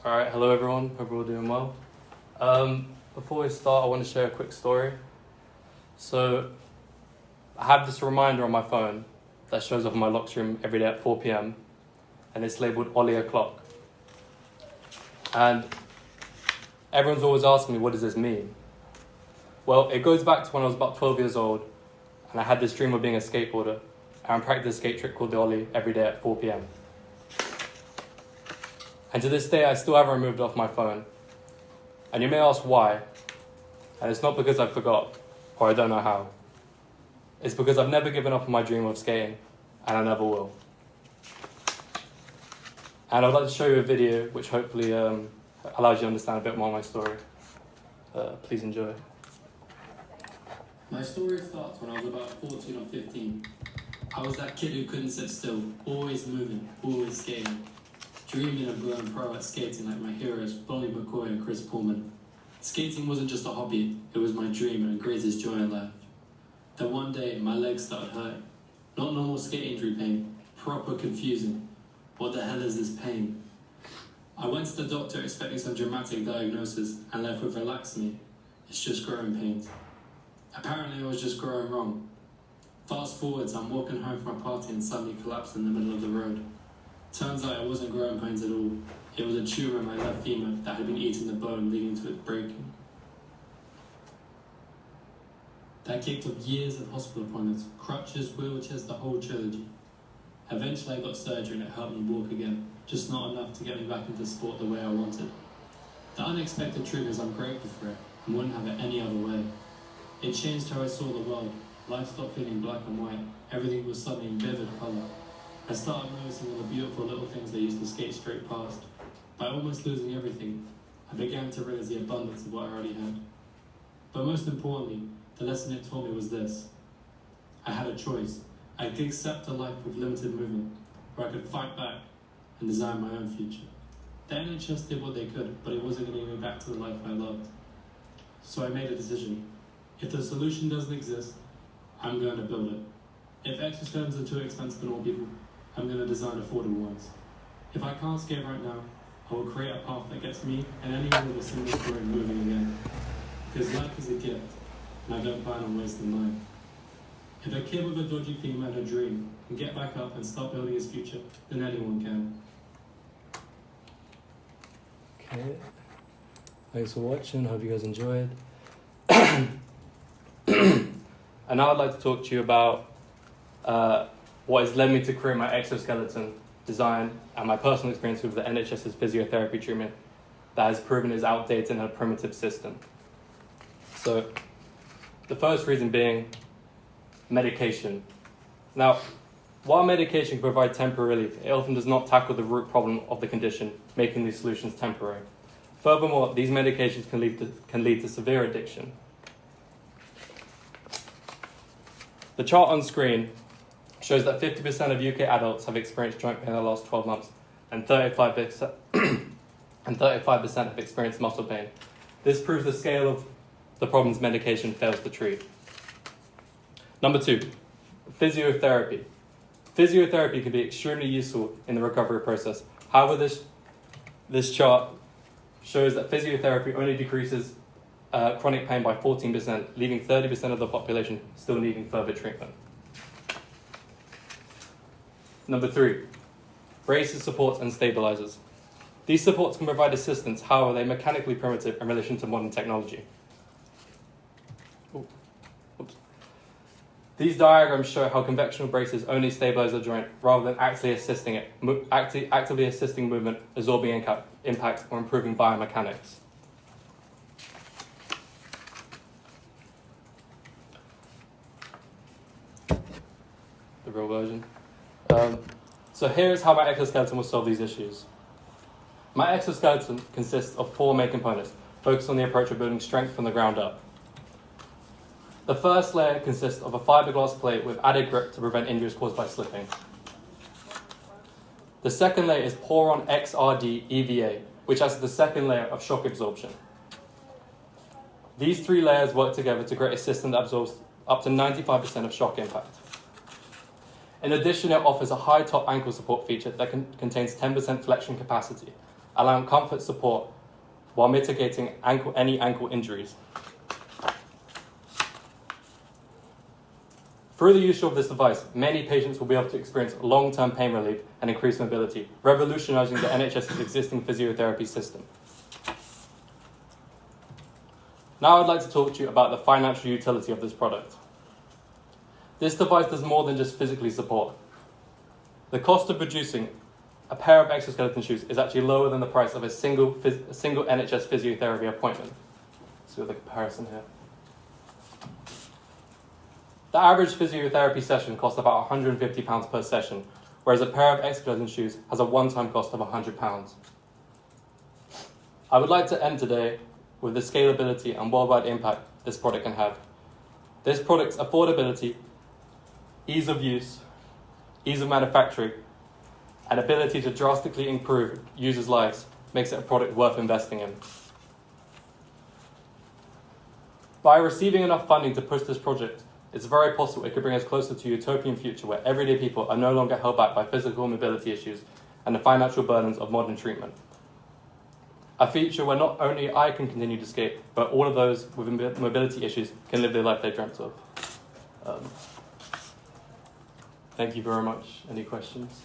Alright, hello everyone, hope we're all doing well. Before we start, I want to share a quick story. So, I have this reminder on my phone that shows up in my lock room every day at 4 p.m. and it's labelled Ollie o'clock. And everyone's always asking me, what does this mean? Well, it goes back to when I was about 12 years old and I had this dream of being a skateboarder and I practiced a skate trick called the Ollie every day at 4 p.m. And to this day, I still haven't removed it off my phone. And you may ask why. And it's not because I forgot, or I don't know how. It's because I've never given up on my dream of skating, and I never will. And I'd like to show you a video which hopefully allows you to understand a bit more of my story. Please enjoy. My story starts when I was about 14 or 15. I was that kid who couldn't sit still, always moving, always skating. Dreaming of going pro at skating like my heroes, Bonnie McCoy and Chris Pullman. Skating wasn't just a hobby, it was my dream and greatest joy in life. Then one day, my legs started hurting. Not normal skate injury pain, proper confusing. What the hell is this pain? I went to the doctor expecting some dramatic diagnosis and left with relax me. It's just growing pains. Apparently I was just growing wrong. Fast forwards, I'm walking home from a party and suddenly collapsed in the middle of the road. Turns out it wasn't growing pains at all. It was a tumour in my left femur that had been eating the bone, leading to it breaking. That kicked off years of hospital appointments, crutches, wheelchairs, the whole trilogy. Eventually I got surgery and it helped me walk again, just not enough to get me back into sport the way I wanted. The unexpected truth is I'm grateful for it and wouldn't have it any other way. It changed how I saw the world. Life stopped feeling black and white. Everything was suddenly in vivid colour. I started noticing all the beautiful little things that used to skate straight past. By almost losing everything, I began to realize the abundance of what I already had. But most importantly, the lesson it taught me was this. I had a choice. I could accept a life with limited movement, or I could fight back and design my own future. The NHS did what they could, but it wasn't going to get me back to the life I loved. So I made a decision. If the solution doesn't exist, I'm going to build it. If exercises are too expensive for normal people, I'm going to design affordable ones. If I can't skate right now, I will create a path that gets me and anyone with a similar story moving again. Because life is a gift, and I don't plan on wasting life. If a kid with a dodgy femur and a dream can get back up and start building his future, then anyone can. Okay. Thanks for watching, hope you guys enjoyed. And now I'd like to talk to you about what has led me to create my exoskeleton design and my personal experience with the NHS's physiotherapy treatment that has proven is outdated and a primitive system. So, the first reason being medication. Now, while medication can provide temporary relief, it often does not tackle the root problem of the condition, making these solutions temporary. Furthermore, these medications can lead to severe addiction. The chart on screen shows that 50% of UK adults have experienced joint pain in the last 12 months, and 35% have experienced muscle pain. This proves the scale of the problems medication fails to treat. Number 2, physiotherapy. Physiotherapy can be extremely useful in the recovery process. However, this chart shows that physiotherapy only decreases chronic pain by 14%, leaving 30% of the population still needing further treatment. Number 3, braces, supports, and stabilizers. These supports can provide assistance, however, they're mechanically primitive in relation to modern technology. Oops. These diagrams show how conventional braces only stabilize the joint rather than actively assisting movement, absorbing impact, or improving biomechanics. The real version. So here's how my exoskeleton will solve these issues. My exoskeleton consists of 4 main components, focused on the approach of building strength from the ground up. The first layer consists of a fiberglass plate with added grip to prevent injuries caused by slipping. The second layer is Poron XRD EVA, which has the second layer of shock absorption. These 3 layers work together to create a system that absorbs up to 95% of shock impact. In addition, it offers a high top ankle support feature that contains 10% flexion capacity. allowing comfort support while mitigating any ankle injuries. Through the use of this device, many patients will be able to experience long-term pain relief and increased mobility, revolutionising the NHS's existing physiotherapy system. Now I'd like to talk to you about the financial utility of this product. This device does more than just physically support. The cost of producing a pair of exoskeleton shoes is actually lower than the price of a single NHS physiotherapy appointment. Let's do the comparison here. The average physiotherapy session costs about £150 per session, whereas a pair of exoskeleton shoes has a one-time cost of £100. I would like to end today with the scalability and worldwide impact this product can have. This product's affordability, ease of use, ease of manufacturing, and ability to drastically improve users' lives makes it a product worth investing in. By receiving enough funding to push this project, it's very possible it could bring us closer to a utopian future where everyday people are no longer held back by physical mobility issues and the financial burdens of modern treatment. A future where not only I can continue to skate, but all of those with mobility issues can live the life they dreamt of. Thank you very much. Any questions?